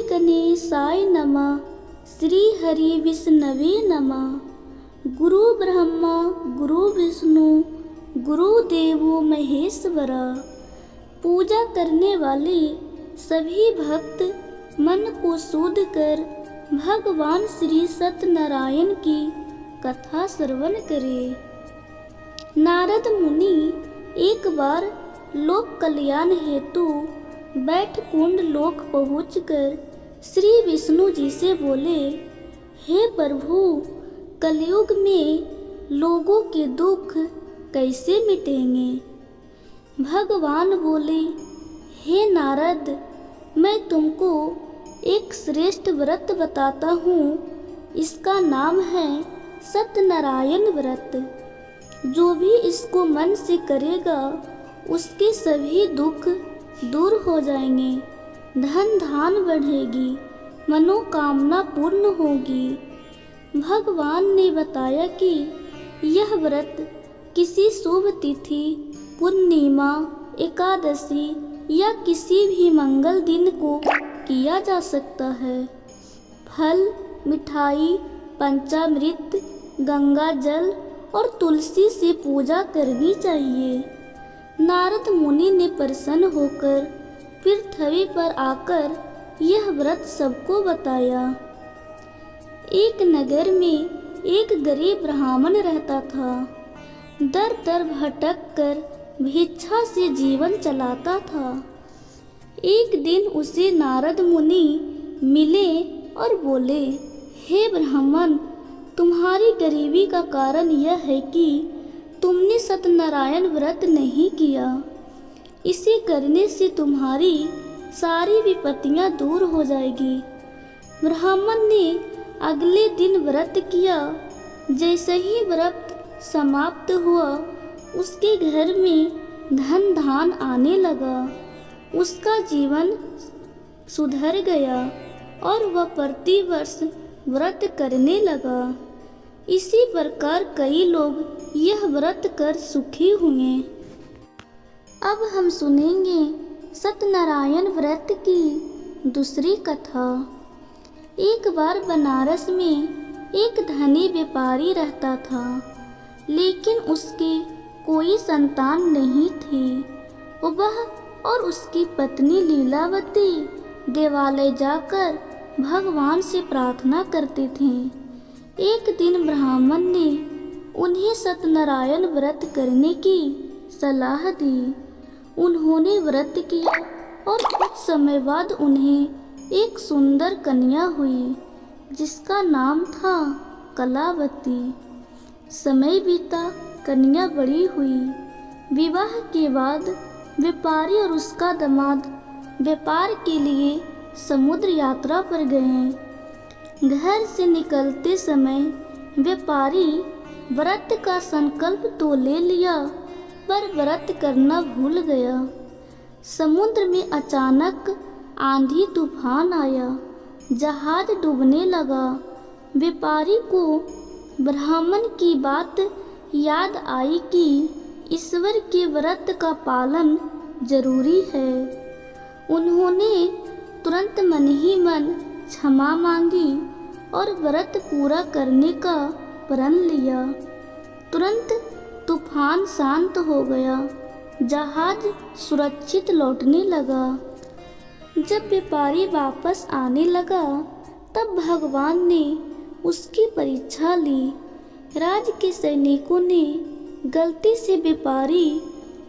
गणेशाय नमः। श्री हरि विष्णवे नमः। गुरु ब्रह्मा गुरु विष्णु गुरुदेवो महेश्वरा। पूजा करने वाले सभी भक्त मन को शुद्ध कर भगवान श्री सत्यनारायण की कथा श्रवण करें। नारद मुनि एक बार लोक कल्याण हेतु बैठ कुंड लोक पहुंचकर श्री विष्णु जी से बोले, हे प्रभु, कलयुग में लोगों के दुख कैसे मिटेंगे? भगवान बोले, हे नारद, मैं तुमको एक श्रेष्ठ व्रत बताता हूँ। इसका नाम है सत्यनारायण व्रत। जो भी इसको मन से करेगा उसके सभी दुख दूर हो जाएंगे, धन धान बढ़ेगी, मनोकामना पूर्ण होगी। भगवान ने बताया कि यह व्रत किसी शुभ तिथि, पूर्णिमा, एकादशी या किसी भी मंगल दिन को किया जा सकता है। फल, मिठाई, पंचामृत, गंगा जल और तुलसी से पूजा करनी चाहिए। नारद मुनि ने प्रसन्न होकर पृथ्वी पर आकर यह व्रत सबको बताया। एक नगर में एक गरीब ब्राह्मण रहता था। दर दर भटक कर भिक्षा से जीवन चलाता था। एक दिन उसे नारद मुनि मिले और बोले, हे ब्राह्मण, तुम्हारी गरीबी का कारण यह है कि तुमने सत्यनारायण व्रत नहीं किया। इसे करने से तुम्हारी सारी विपत्तियां दूर हो जाएगी। ब्राह्मण ने अगले दिन व्रत किया। जैसे ही व्रत समाप्त हुआ, उसके घर में धन धान आने लगा। उसका जीवन सुधर गया और वह प्रतिवर्ष व्रत करने लगा। इसी प्रकार कई लोग यह व्रत कर सुखी हुए। अब हम सुनेंगे सत्यनारायण व्रत की दूसरी कथा। एक बार बनारस में एक धनी व्यापारी रहता था, लेकिन उसके कोई संतान नहीं थी। वह और उसकी पत्नी लीलावती देवालय जाकर भगवान से प्रार्थना करते थे। एक दिन ब्राह्मण ने उन्हें सत्यनारायण व्रत करने की सलाह दी। उन्होंने व्रत किया और कुछ समय बाद उन्हें एक सुंदर कन्या हुई, जिसका नाम था कलावती। समय बीता, कन्या बड़ी हुई। विवाह के बाद व्यापारी और उसका दामाद व्यापार के लिए समुद्र यात्रा पर गए। घर से निकलते समय व्यापारी व्रत का संकल्प तो ले लिया, पर व्रत करना भूल गया। समुद्र में अचानक आंधी तूफान आया, जहाज डूबने लगा। व्यापारी को ब्राह्मण की बात याद आई कि ईश्वर के व्रत का पालन जरूरी है। उन्होंने तुरंत मन ही मन क्षमा मांगी और व्रत पूरा करने का प्रण लिया। तुरंत तूफान शांत हो गया। जहाज सुरक्षित लौटने लगा। जब व्यापारी वापस आने लगा, तब भगवान ने उसकी परीक्षा ली। राज के सैनिकों ने गलती से व्यापारी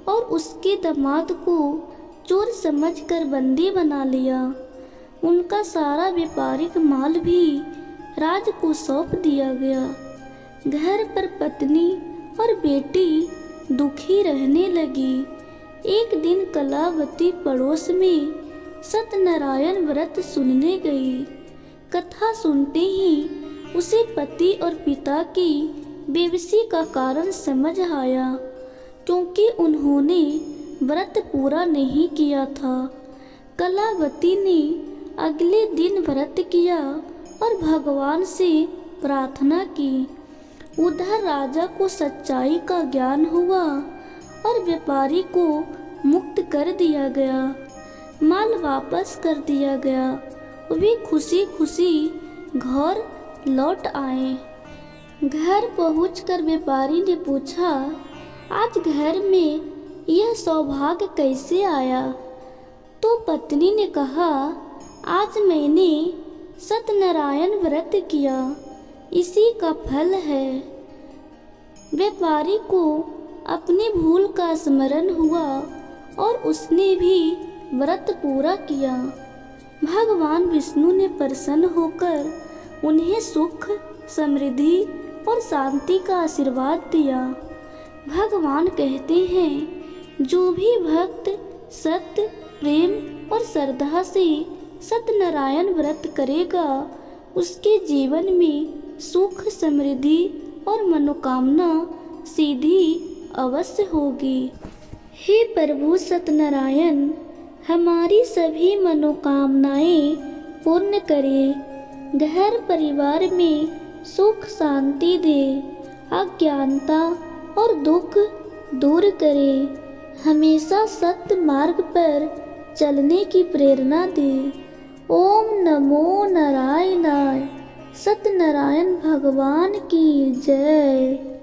और उसके दामाद को चोर समझकर बंदी बना लिया। उनका सारा व्यापारिक माल भी राज को सौंप दिया गया। घर पर पत्नी और बेटी दुखी रहने लगी। एक दिन कलावती पड़ोस में सत्यनारायण व्रत सुनने गई। कथा सुनते ही उसे पति और पिता की बेबसी का कारण समझ आया, क्योंकि उन्होंने व्रत पूरा नहीं किया था। कलावती ने अगले दिन व्रत किया और भगवान से प्रार्थना की। उधर राजा को सच्चाई का ज्ञान हुआ और व्यापारी को मुक्त कर दिया गया। माल वापस कर दिया गया वे खुशी खुशी घर लौट आए। घर पहुंचकर व्यापारी ने पूछा, आज घर में यह सौभाग्य कैसे आया? तो पत्नी ने कहा, आज मैंने सत्यनारायण व्रत किया, इसी का फल है। व्यापारी को अपनी भूल का स्मरण हुआ और उसने भी व्रत पूरा किया। भगवान विष्णु ने प्रसन्न होकर उन्हें सुख, समृद्धि और शांति का आशीर्वाद दिया। भगवान कहते हैं, जो भी भक्त सत्य, प्रेम और श्रद्धा से सत्यनारायण व्रत करेगा, उसके जीवन में सुख, समृद्धि और मनोकामना सीधी अवश्य होगी। हे प्रभु सत्यनारायण, हमारी सभी मनोकामनाएं पूर्ण करे, घर परिवार में सुख शांति दे, अज्ञानता और दुख दूर करे, हमेशा सत्य मार्ग पर चलने की प्रेरणा दे। ओम नमो नारायणाय। सत्यनारायण भगवान की जय।